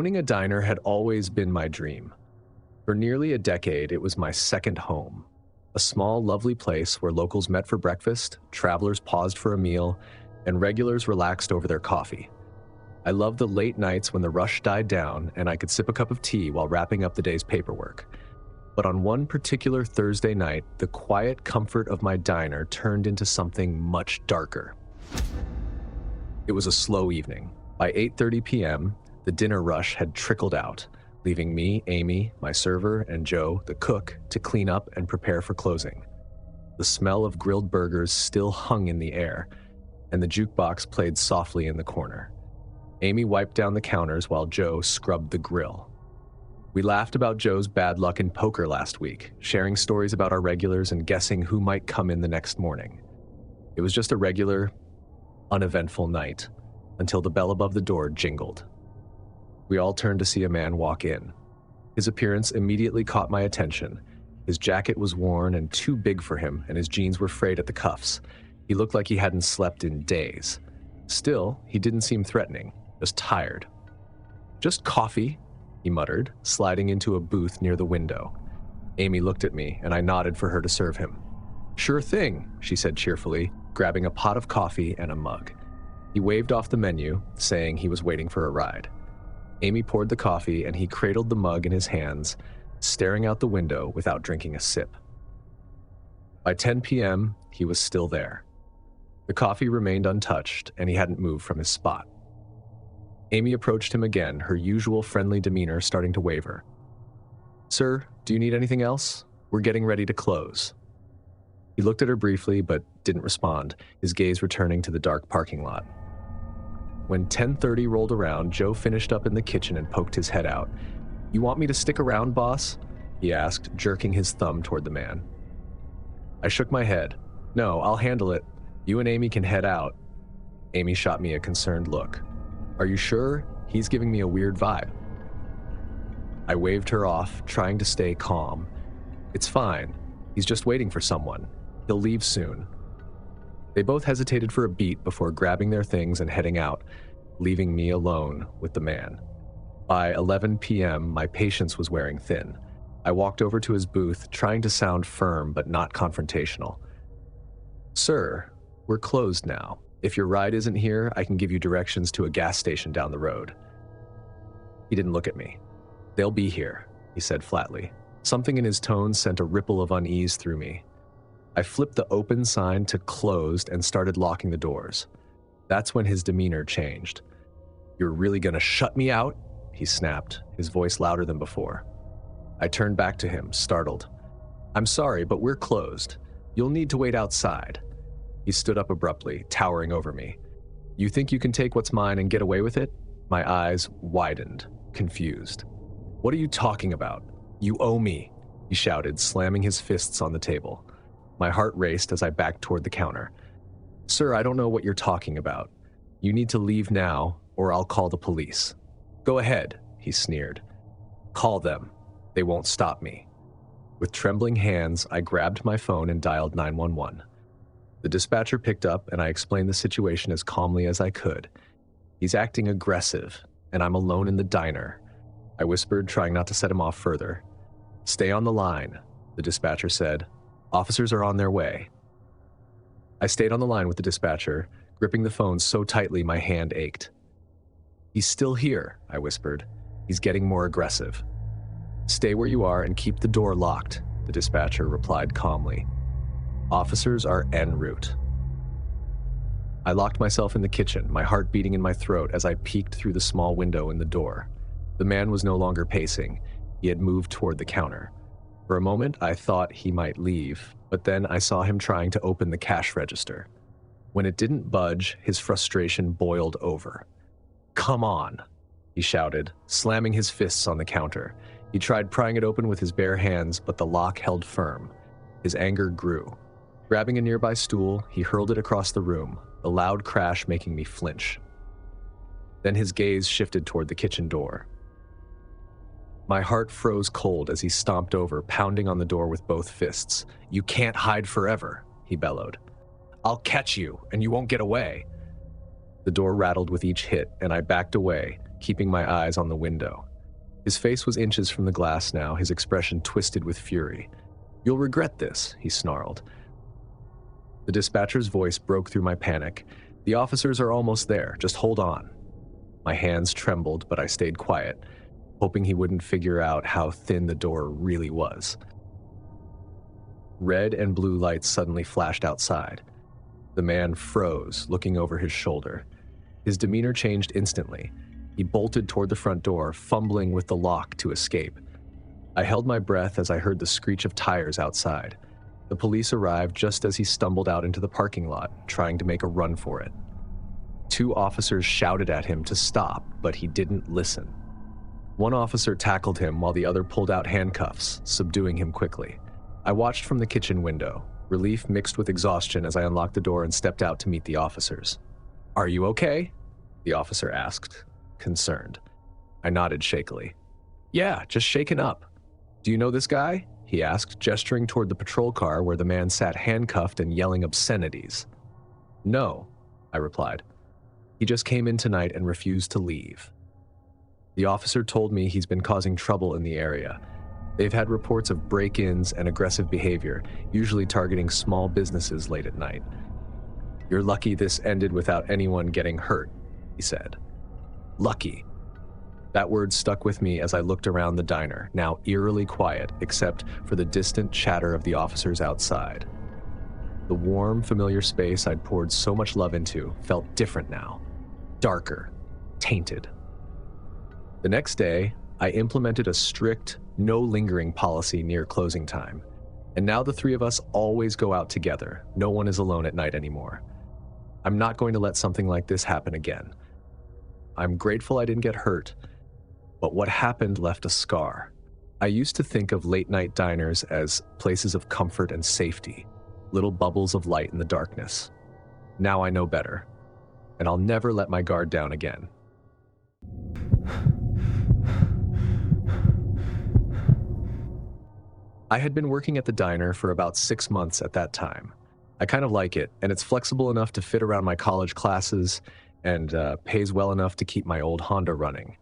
Owning a diner had always been my dream. For nearly a decade, it was my second home. A small, lovely place where locals met for breakfast, travelers paused for a meal, and regulars relaxed over their coffee. I loved the late nights when the rush died down and I could sip a cup of tea while wrapping up the day's paperwork. But on one particular Thursday night, the quiet comfort of my diner turned into something much darker. It was a slow evening. By 8:30 p.m., the dinner rush had trickled out, leaving me, Amy, my server, and Joe, the cook, to clean up and prepare for closing. The smell of grilled burgers still hung in the air, and the jukebox played softly in the corner. Amy wiped down the counters while Joe scrubbed the grill. We laughed about Joe's bad luck in poker last week, sharing stories about our regulars and guessing who might come in the next morning. It was just a regular, uneventful night, until the bell above the door jingled. We all turned to see a man walk in. His appearance immediately caught my attention. His jacket was worn and too big for him, and his jeans were frayed at the cuffs. He looked like he hadn't slept in days. Still, he didn't seem threatening, just tired. "Just coffee," he muttered, sliding into a booth near the window. Amy looked at me, and I nodded for her to serve him. "Sure thing," she said cheerfully, grabbing a pot of coffee and a mug. He waved off the menu, saying he was waiting for a ride. Amy poured the coffee, and he cradled the mug in his hands, staring out the window without drinking a sip. By 10 p.m., he was still there. The coffee remained untouched, and he hadn't moved from his spot. Amy approached him again, her usual friendly demeanor starting to waver. "Sir, do you need anything else? We're getting ready to close." He looked at her briefly, but didn't respond, his gaze returning to the dark parking lot. When 10:30 rolled around, Joe finished up in the kitchen and poked his head out. "You want me to stick around, boss?" he asked, jerking his thumb toward the man. I shook my head. "No, I'll handle it. You and Amy can head out." Amy shot me a concerned look. "Are you sure? He's giving me a weird vibe." I waved her off, trying to stay calm. "It's fine. He's just waiting for someone. He'll leave soon." They both hesitated for a beat before grabbing their things and heading out, leaving me alone with the man. By 11 p.m., my patience was wearing thin. I walked over to his booth, trying to sound firm but not confrontational. "Sir, we're closed now. If your ride isn't here, I can give you directions to a gas station down the road." He didn't look at me. "They'll be here," he said flatly. Something in his tone sent a ripple of unease through me. I flipped the open sign to closed and started locking the doors. That's when his demeanor changed. "You're really gonna shut me out?" he snapped, his voice louder than before. I turned back to him, startled. "I'm sorry, but we're closed. You'll need to wait outside." He stood up abruptly, towering over me. "You think you can take what's mine and get away with it?" My eyes widened, confused. "What are you talking about? You owe me," he shouted, slamming his fists on the table. My heart raced as I backed toward the counter. "Sir, I don't know what you're talking about. You need to leave now, or I'll call the police." "Go ahead," he sneered. "Call them. They won't stop me." With trembling hands, I grabbed my phone and dialed 911. The dispatcher picked up, and I explained the situation as calmly as I could. "He's acting aggressive, and I'm alone in the diner," I whispered, trying not to set him off further. "Stay on the line," the dispatcher said. "Officers are on their way." I stayed on the line with the dispatcher, gripping the phone so tightly my hand ached. "He's still here," I whispered. "He's getting more aggressive." "Stay where you are and keep the door locked," the dispatcher replied calmly. "Officers are en route." I locked myself in the kitchen, my heart beating in my throat as I peeked through the small window in the door. The man was no longer pacing. He had moved toward the counter. For a moment, I thought he might leave, but then I saw him trying to open the cash register. When it didn't budge, his frustration boiled over. "Come on," he shouted, slamming his fists on the counter. He tried prying it open with his bare hands, but the lock held firm. His anger grew. Grabbing a nearby stool, he hurled it across the room, the loud crash making me flinch. Then his gaze shifted toward the kitchen door. My heart froze cold as he stomped over, pounding on the door with both fists. "You can't hide forever," he bellowed. "I'll catch you, and you won't get away." The door rattled with each hit, and I backed away, keeping my eyes on the window. His face was inches from the glass now, his expression twisted with fury. "You'll regret this," he snarled. The dispatcher's voice broke through my panic. "The officers are almost there. Just hold on." My hands trembled, but I stayed quiet, hoping he wouldn't figure out how thin the door really was. Red and blue lights suddenly flashed outside. The man froze, looking over his shoulder. His demeanor changed instantly. He bolted toward the front door, fumbling with the lock to escape. I held my breath as I heard the screech of tires outside. The police arrived just as he stumbled out into the parking lot, trying to make a run for it. 2 officers shouted at him to stop, but he didn't listen. One officer tackled him while the other pulled out handcuffs, subduing him quickly. I watched from the kitchen window, relief mixed with exhaustion as I unlocked the door and stepped out to meet the officers. "Are you okay?" the officer asked, concerned. I nodded shakily. "Yeah, just shaken up." "Do you know this guy?" he asked, gesturing toward the patrol car where the man sat handcuffed and yelling obscenities. "No," I replied. "He just came in tonight and refused to leave." The officer told me he's been causing trouble in the area. They've had reports of break-ins and aggressive behavior, usually targeting small businesses late at night. "You're lucky this ended without anyone getting hurt," he said. Lucky. That word stuck with me as I looked around the diner, now eerily quiet except for the distant chatter of the officers outside. The warm, familiar space I'd poured so much love into felt different now. Darker. Tainted. The next day, I implemented a strict, no lingering policy near closing time. And now the 3 of us always go out together. No one is alone at night anymore. I'm not going to let something like this happen again. I'm grateful I didn't get hurt, but what happened left a scar. I used to think of late-night diners as places of comfort and safety, little bubbles of light in the darkness. Now I know better, and I'll never let my guard down again. I had been working at the diner for about 6 months at that time. I kind of like it, and it's flexible enough to fit around my college classes and pays well enough to keep my old Honda running.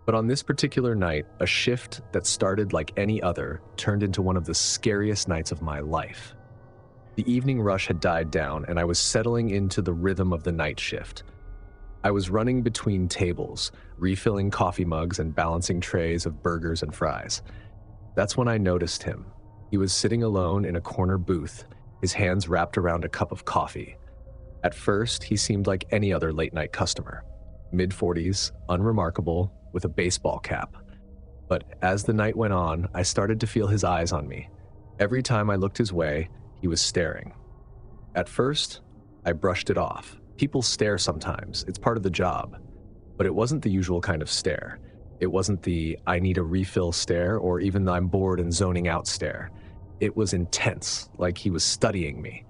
But on this particular night, a shift that started like any other turned into one of the scariest nights of my life. The evening rush had died down, and I was settling into the rhythm of the night shift. I was running between tables, refilling coffee mugs and balancing trays of burgers and fries. That's when I noticed him. He was sitting alone in a corner booth, his hands wrapped around a cup of coffee. At first, he seemed like any other late-night customer. Mid-40s, unremarkable, with a baseball cap. But as the night went on, I started to feel his eyes on me. Every time I looked his way, he was staring. At first, I brushed it off. People stare sometimes, it's part of the job. But it wasn't the usual kind of stare. It wasn't the "I need a refill" stare or even the "I'm bored and zoning out" stare. It was intense, like he was studying me.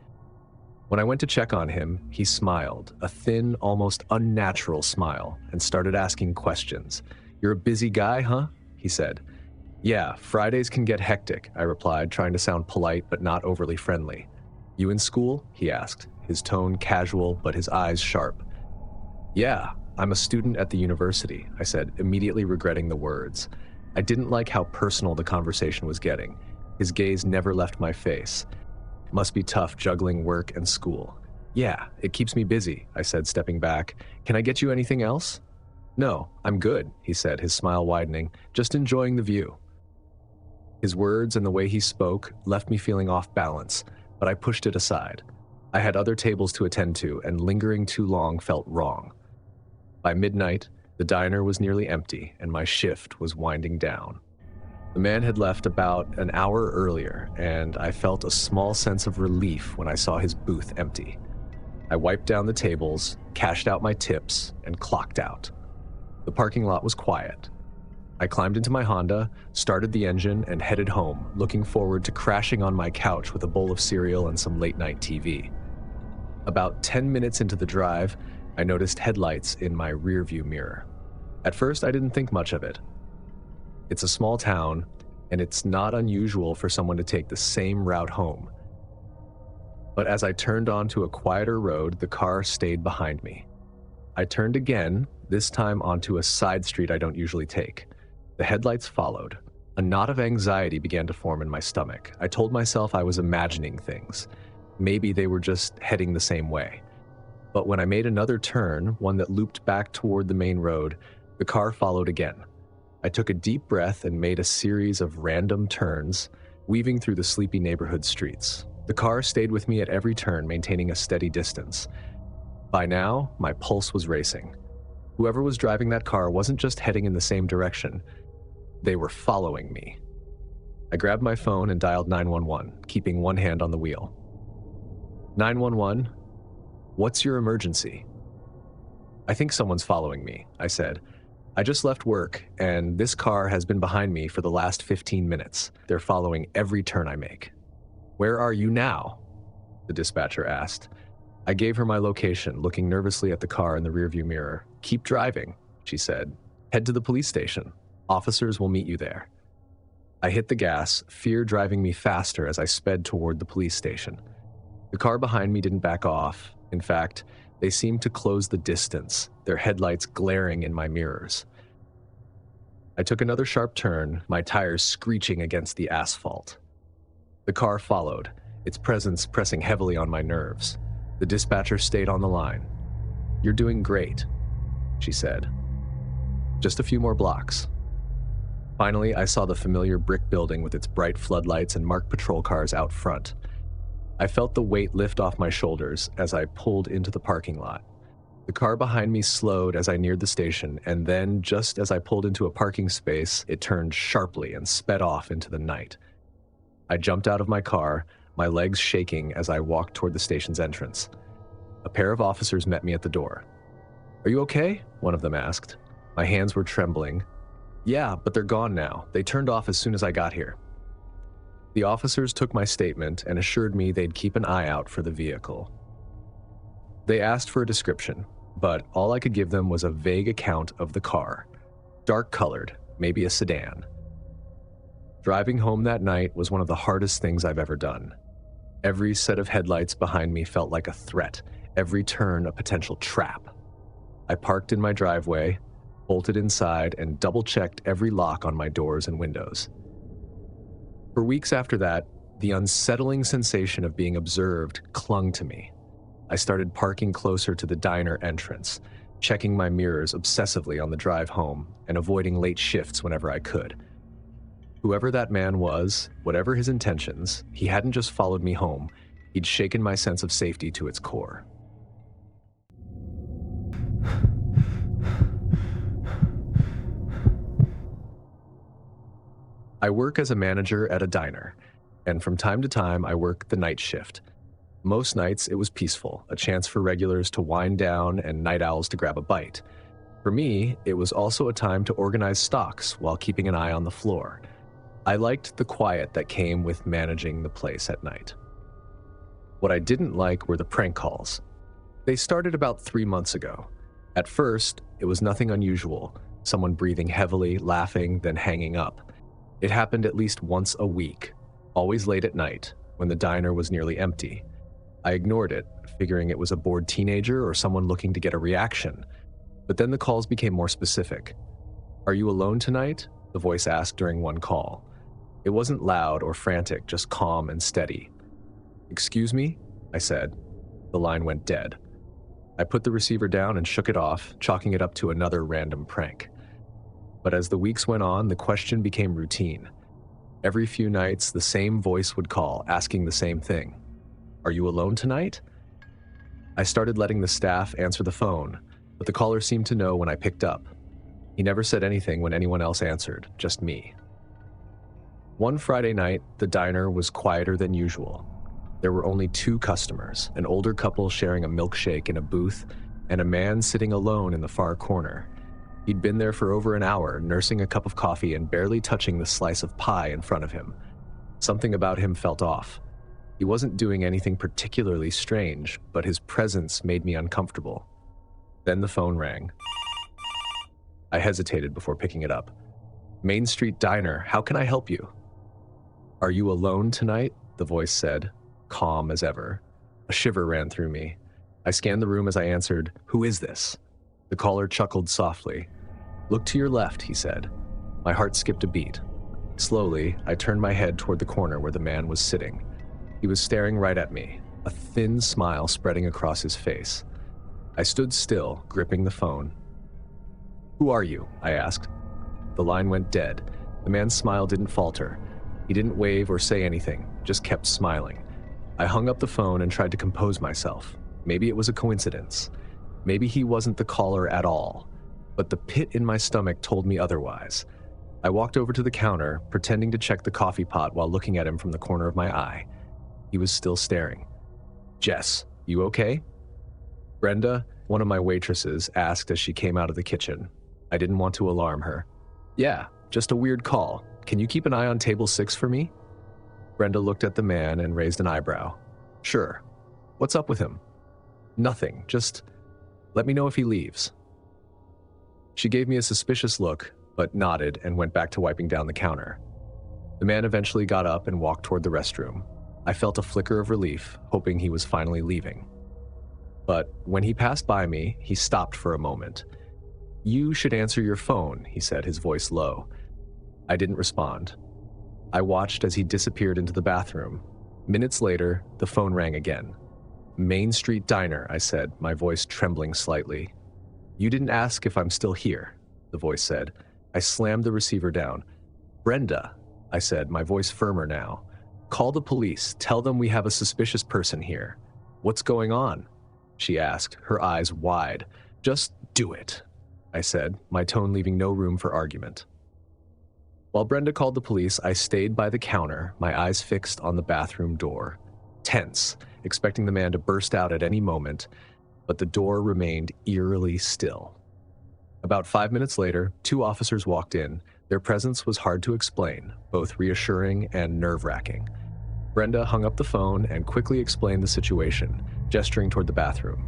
When I went to check on him, he smiled, a thin, almost unnatural smile, and started asking questions. "You're a busy guy, huh?" he said. "Yeah, Fridays can get hectic," I replied, trying to sound polite but not overly friendly. "You in school?" he asked, his tone casual but his eyes sharp. "Yeah, I'm a student at the university," I said, immediately regretting the words. I didn't like how personal the conversation was getting. His gaze never left my face. Must be tough juggling work and school. "Yeah, it keeps me busy," I said, stepping back. "Can I get you anything else?" "No, I'm good," he said, his smile widening, "just enjoying the view." His words and the way he spoke left me feeling off balance, but I pushed it aside. I had other tables to attend to, and lingering too long felt wrong. By midnight, the diner was nearly empty, and my shift was winding down. The man had left about an hour earlier, and I felt a small sense of relief when I saw his booth empty. I wiped down the tables, cashed out my tips, and clocked out. The parking lot was quiet. I climbed into my Honda, started the engine, and headed home, looking forward to crashing on my couch with a bowl of cereal and some late-night TV. About 10 minutes into the drive, I noticed headlights in my rearview mirror. At first, I didn't think much of it. It's a small town, and it's not unusual for someone to take the same route home. But as I turned onto a quieter road, the car stayed behind me. I turned again, this time onto a side street I don't usually take. The headlights followed. A knot of anxiety began to form in my stomach. I told myself I was imagining things. Maybe they were just heading the same way. But when I made another turn, one that looped back toward the main road, the car followed again. I took a deep breath and made a series of random turns, weaving through the sleepy neighborhood streets. The car stayed with me at every turn, maintaining a steady distance. By now, my pulse was racing. Whoever was driving that car wasn't just heading in the same direction. They were following me. I grabbed my phone and dialed 911, keeping one hand on the wheel. 911, what's your emergency? I think someone's following me, I said. I just left work, and this car has been behind me for the last 15 minutes. They're following every turn I make. Where are you now? The dispatcher asked. I gave her my location, looking nervously at the car in the rearview mirror. Keep driving, she said. Head to the police station. Officers will meet you there. I hit the gas, fear driving me faster as I sped toward the police station. The car behind me didn't back off. In fact, they seemed to close the distance, their headlights glaring in my mirrors. I took another sharp turn, my tires screeching against the asphalt. The car followed, its presence pressing heavily on my nerves. The dispatcher stayed on the line. You're doing great, she said. Just a few more blocks. Finally, I saw the familiar brick building with its bright floodlights and marked patrol cars out front. I felt the weight lift off my shoulders as I pulled into the parking lot. The car behind me slowed as I neared the station, and then, just as I pulled into a parking space, it turned sharply and sped off into the night. I jumped out of my car, my legs shaking as I walked toward the station's entrance. A pair of officers met me at the door. Are you okay? One of them asked. My hands were trembling. Yeah, but they're gone now. They turned off as soon as I got here. The officers took my statement and assured me they'd keep an eye out for the vehicle. They asked for a description, but all I could give them was a vague account of the car. Dark-colored, maybe a sedan. Driving home that night was one of the hardest things I've ever done. Every set of headlights behind me felt like a threat, every turn a potential trap. I parked in my driveway, bolted inside, and double-checked every lock on my doors and windows. For weeks after that, the unsettling sensation of being observed clung to me. I started parking closer to the diner entrance, checking my mirrors obsessively on the drive home, and avoiding late shifts whenever I could. Whoever that man was, whatever his intentions, he hadn't just followed me home, he'd shaken my sense of safety to its core. I work as a manager at a diner, and from time to time I work the night shift. Most nights it was peaceful, a chance for regulars to wind down and night owls to grab a bite. For me, it was also a time to organize stocks while keeping an eye on the floor. I liked the quiet that came with managing the place at night. What I didn't like were the prank calls. They started about 3 months ago. At first, it was nothing unusual, someone breathing heavily, laughing, then hanging up. It happened at least once a week, always late at night, when the diner was nearly empty. I ignored it, figuring it was a bored teenager or someone looking to get a reaction. But then the calls became more specific. "Are you alone tonight?" the voice asked during one call. It wasn't loud or frantic, just calm and steady. "Excuse me?" I said. The line went dead. I put the receiver down and shook it off, chalking it up to another random prank. But as the weeks went on, the question became routine. Every few nights, the same voice would call, asking the same thing. "Are you alone tonight?" I started letting the staff answer the phone, but the caller seemed to know when I picked up. He never said anything when anyone else answered, just me. One Friday night, the diner was quieter than usual. There were only 2 customers, an older couple sharing a milkshake in a booth, and a man sitting alone in the far corner. He'd been there for over an hour, nursing a cup of coffee and barely touching the slice of pie in front of him. Something about him felt off. He wasn't doing anything particularly strange, but his presence made me uncomfortable. Then the phone rang. I hesitated before picking it up. "Main Street Diner, how can I help you?" "Are you alone tonight?" the voice said, calm as ever. A shiver ran through me. I scanned the room as I answered, "Who is this?" The caller chuckled softly. "Look to your left," he said. My heart skipped a beat. Slowly, I turned my head toward the corner where the man was sitting. He was staring right at me, a thin smile spreading across his face. I stood still, gripping the phone. "Who are you?" I asked. The line went dead. The man's smile didn't falter. He didn't wave or say anything, just kept smiling. I hung up the phone and tried to compose myself. Maybe it was a coincidence. Maybe he wasn't the caller at all. But the pit in my stomach told me otherwise. I walked over to the counter, pretending to check the coffee pot while looking at him from the corner of my eye. He was still staring. "Jess, you okay?" Brenda, one of my waitresses, asked as she came out of the kitchen. I didn't want to alarm her. "Yeah, just a weird call. Can you keep an eye on table 6 for me?" Brenda looked at the man and raised an eyebrow. "Sure. What's up with him?" "Nothing, just let me know if he leaves." She gave me a suspicious look, but nodded and went back to wiping down the counter. The man eventually got up and walked toward the restroom. I felt a flicker of relief, hoping he was finally leaving. But when he passed by me, he stopped for a moment. "You should answer your phone," he said, his voice low. I didn't respond. I watched as he disappeared into the bathroom. Minutes later, the phone rang again. "Main Street Diner," I said, my voice trembling slightly. "You didn't ask if I'm still here," the voice said. I slammed the receiver down. "Brenda," I said, my voice firmer now. "Call the police. Tell them we have a suspicious person here." "What's going on?" she asked, her eyes wide. "Just do it," I said, my tone leaving no room for argument. While Brenda called the police, I stayed by the counter, my eyes fixed on the bathroom door. Tense, expecting the man to burst out at any moment, but the door remained eerily still. About 5 minutes later, 2 officers walked in. Their presence was hard to explain, both reassuring and nerve-wracking. Brenda hung up the phone and quickly explained the situation, gesturing toward the bathroom.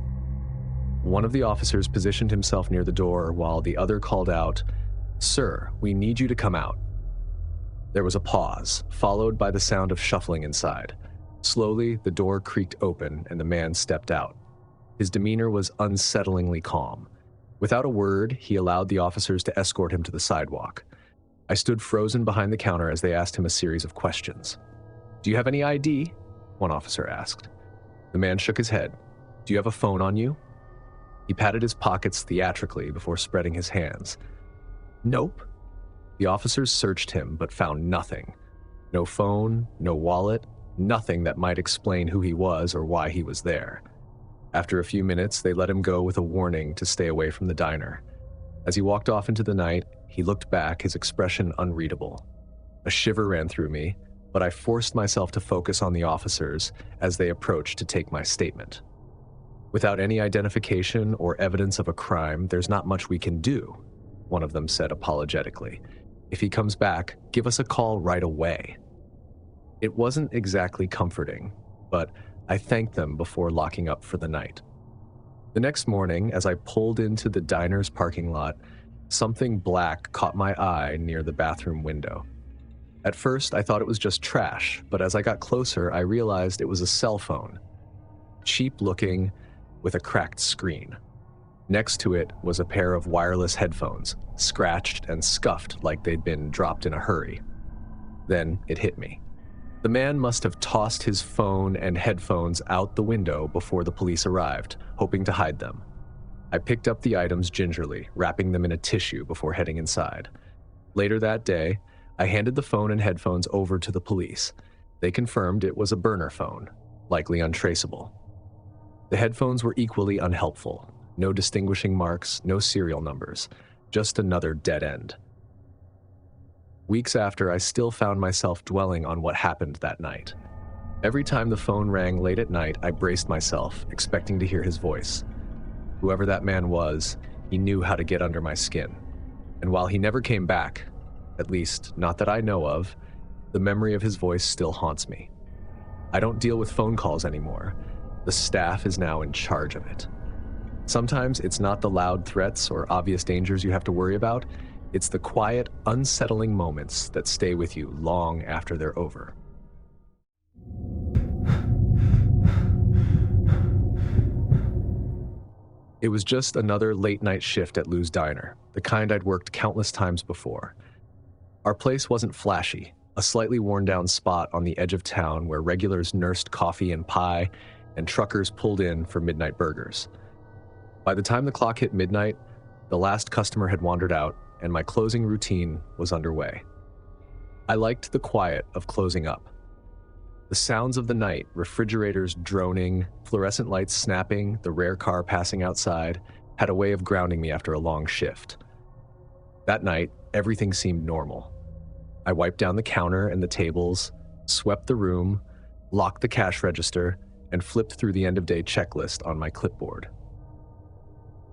One of the officers positioned himself near the door while the other called out, "Sir, we need you to come out." There was a pause, followed by the sound of shuffling inside. Slowly, the door creaked open and the man stepped out. His demeanor was unsettlingly calm. Without a word, he allowed the officers to escort him to the sidewalk. I stood frozen behind the counter as they asked him a series of questions. "Do you have any ID?" one officer asked. The man shook his head. "Do you have a phone on you?" He patted his pockets theatrically before spreading his hands. "Nope." The officers searched him but found nothing. No phone, no wallet, nothing that might explain who he was or why he was there. After a few minutes, they let him go with a warning to stay away from the diner. As he walked off into the night, he looked back, his expression unreadable. A shiver ran through me, but I forced myself to focus on the officers as they approached to take my statement. "Without any identification or evidence of a crime, there's not much we can do," one of them said apologetically. "If he comes back, give us a call right away." It wasn't exactly comforting, but I thanked them before locking up for the night. The next morning, as I pulled into the diner's parking lot, something black caught my eye near the bathroom window. At first, I thought it was just trash, but as I got closer, I realized it was a cell phone. Cheap-looking, with a cracked screen. Next to it was a pair of wireless headphones, scratched and scuffed like they'd been dropped in a hurry. Then it hit me. The man must have tossed his phone and headphones out the window before the police arrived, hoping to hide them. I picked up the items gingerly, wrapping them in a tissue before heading inside. Later that day, I handed the phone and headphones over to the police. They confirmed it was a burner phone, likely untraceable. The headphones were equally unhelpful. No distinguishing marks, no serial numbers, just another dead end. Weeks after, I still found myself dwelling on what happened that night. Every time the phone rang late at night, I braced myself, expecting to hear his voice. Whoever that man was, he knew how to get under my skin. And while he never came back, at least not that I know of, the memory of his voice still haunts me. I don't deal with phone calls anymore. The staff is now in charge of it. Sometimes it's not the loud threats or obvious dangers you have to worry about. It's the quiet, unsettling moments that stay with you long after they're over. It was just another late-night shift at Lou's Diner, the kind I'd worked countless times before. Our place wasn't flashy, a slightly worn-down spot on the edge of town where regulars nursed coffee and pie, and truckers pulled in for midnight burgers. By the time the clock hit midnight, the last customer had wandered out, and my closing routine was underway. I liked the quiet of closing up. The sounds of the night, refrigerators droning, fluorescent lights snapping, the rare car passing outside, had a way of grounding me after a long shift. That night, everything seemed normal. I wiped down the counter and the tables, swept the room, locked the cash register, and flipped through the end-of-day checklist on my clipboard.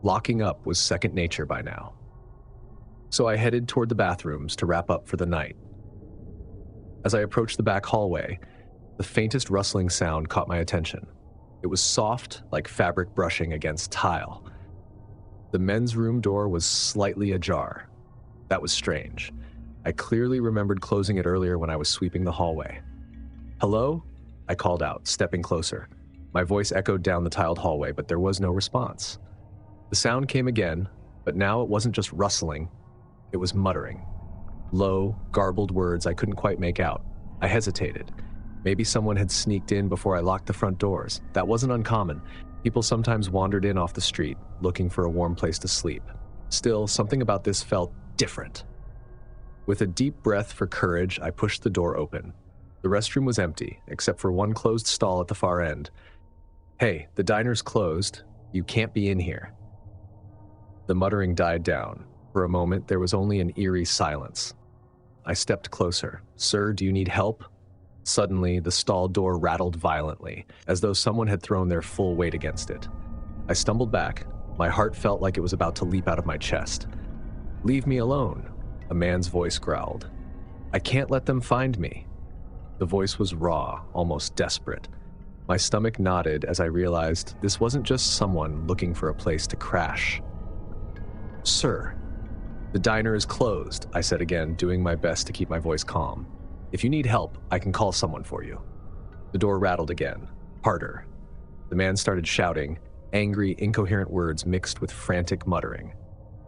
Locking up was second nature by now. So I headed toward the bathrooms to wrap up for the night. As I approached the back hallway, the faintest rustling sound caught my attention. It was soft, like fabric brushing against tile. The men's room door was slightly ajar. That was strange. I clearly remembered closing it earlier when I was sweeping the hallway. "Hello?" I called out, stepping closer. My voice echoed down the tiled hallway, but there was no response. The sound came again, but now it wasn't just rustling. It was muttering. Low, garbled words I couldn't quite make out. I hesitated. Maybe someone had sneaked in before I locked the front doors. That wasn't uncommon. People sometimes wandered in off the street, looking for a warm place to sleep. Still, something about this felt different. With a deep breath for courage, I pushed the door open. The restroom was empty, except for one closed stall at the far end. "Hey, the diner's closed. You can't be in here." The muttering died down. For a moment, there was only an eerie silence. I stepped closer. "Sir, do you need help?" Suddenly, the stall door rattled violently, as though someone had thrown their full weight against it. I stumbled back. My heart felt like it was about to leap out of my chest. "Leave me alone," a man's voice growled. "I can't let them find me." The voice was raw, almost desperate. My stomach knotted as I realized this wasn't just someone looking for a place to crash. "Sir, the diner is closed," I said again, doing my best to keep my voice calm. "If you need help, I can call someone for you." The door rattled again, harder. The man started shouting, angry, incoherent words mixed with frantic muttering.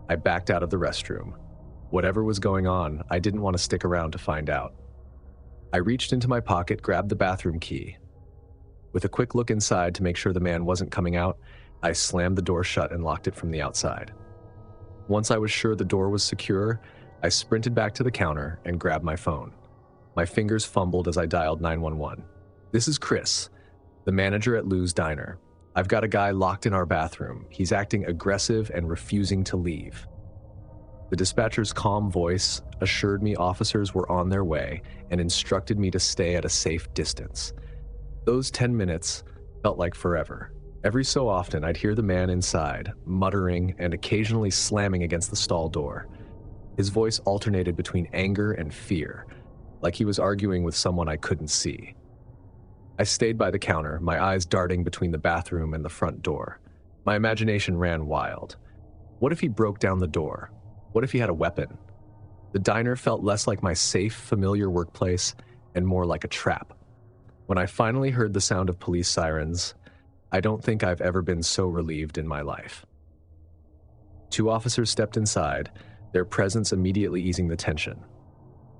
I backed out of the restroom. Whatever was going on, I didn't want to stick around to find out. I reached into my pocket, grabbed the bathroom key. With a quick look inside to make sure the man wasn't coming out, I slammed the door shut and locked it from the outside. Once I was sure the door was secure, I sprinted back to the counter and grabbed my phone. My fingers fumbled as I dialed 911. "This is Chris, the manager at Lou's Diner. I've got a guy locked in our bathroom. He's acting aggressive and refusing to leave." The dispatcher's calm voice assured me officers were on their way and instructed me to stay at a safe distance. Those 10 minutes felt like forever. Every so often, I'd hear the man inside, muttering and occasionally slamming against the stall door. His voice alternated between anger and fear, like he was arguing with someone I couldn't see. I stayed by the counter, my eyes darting between the bathroom and the front door. My imagination ran wild. What if he broke down the door? What if he had a weapon? The diner felt less like my safe, familiar workplace and more like a trap. When I finally heard the sound of police sirens, I don't think I've ever been so relieved in my life. 2 officers stepped inside, their presence immediately easing the tension.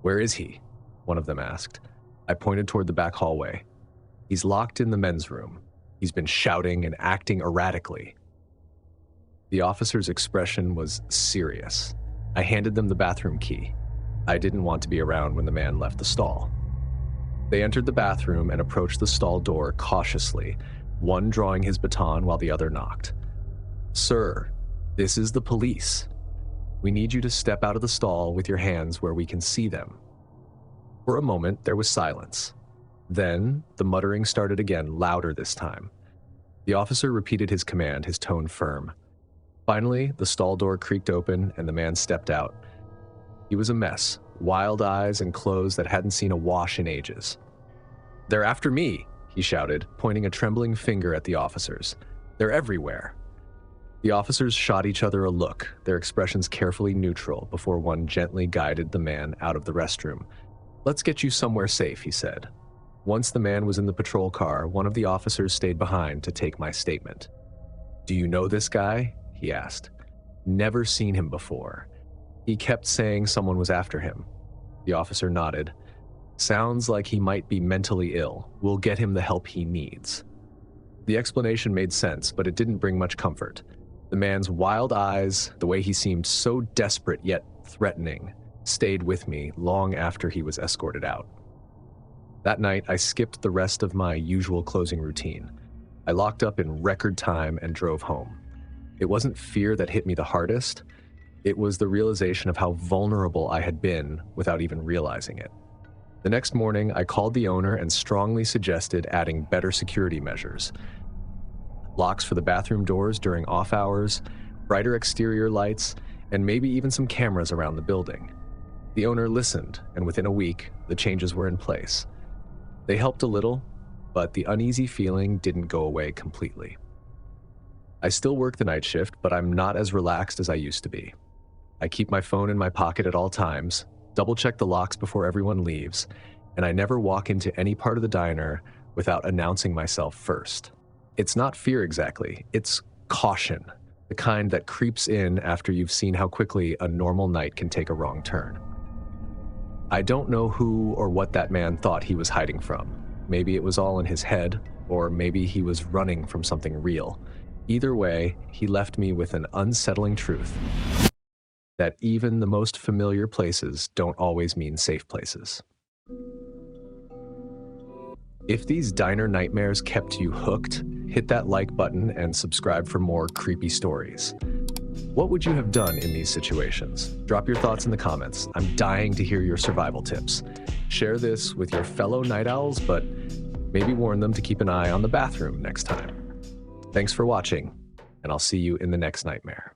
"Where is he?" one of them asked. I pointed toward the back hallway. "He's locked in the men's room. He's been shouting and acting erratically." The officer's expression was serious. I handed them the bathroom key. I didn't want to be around when the man left the stall. They entered the bathroom and approached the stall door cautiously, one drawing his baton while the other knocked. "Sir, this is the police. We need you to step out of the stall with your hands where we can see them." For a moment, there was silence. Then, the muttering started again, louder this time. The officer repeated his command, his tone firm. Finally, the stall door creaked open and the man stepped out. He was a mess, wild eyes and clothes that hadn't seen a wash in ages. "They're after me," he shouted, pointing a trembling finger at the officers. "They're everywhere." The officers shot each other a look, their expressions carefully neutral, before one gently guided the man out of the restroom. "Let's get you somewhere safe," he said. Once the man was in the patrol car, one of the officers stayed behind to take my statement. "Do you know this guy?" he asked. "Never seen him before. He kept saying someone was after him." The officer nodded. "Sounds like he might be mentally ill. We'll get him the help he needs." The explanation made sense, but it didn't bring much comfort. The man's wild eyes, the way he seemed so desperate yet threatening, stayed with me long after he was escorted out. That night, I skipped the rest of my usual closing routine. I locked up in record time and drove home. It wasn't fear that hit me the hardest. It was the realization of how vulnerable I had been without even realizing it. The next morning, I called the owner and strongly suggested adding better security measures. Locks for the bathroom doors during off hours, brighter exterior lights, and maybe even some cameras around the building. The owner listened, and within a week, the changes were in place. They helped a little, but the uneasy feeling didn't go away completely. I still work the night shift, but I'm not as relaxed as I used to be. I keep my phone in my pocket at all times, double-check the locks before everyone leaves, and I never walk into any part of the diner without announcing myself first. It's not fear exactly, it's caution, the kind that creeps in after you've seen how quickly a normal night can take a wrong turn. I don't know who or what that man thought he was hiding from. Maybe it was all in his head, or maybe he was running from something real. Either way, he left me with an unsettling truth that even the most familiar places don't always mean safe places. If these diner nightmares kept you hooked, hit that like button and subscribe for more creepy stories. What would you have done in these situations? Drop your thoughts in the comments. I'm dying to hear your survival tips. Share this with your fellow night owls, but maybe warn them to keep an eye on the bathroom next time. Thanks for watching, and I'll see you in the next nightmare.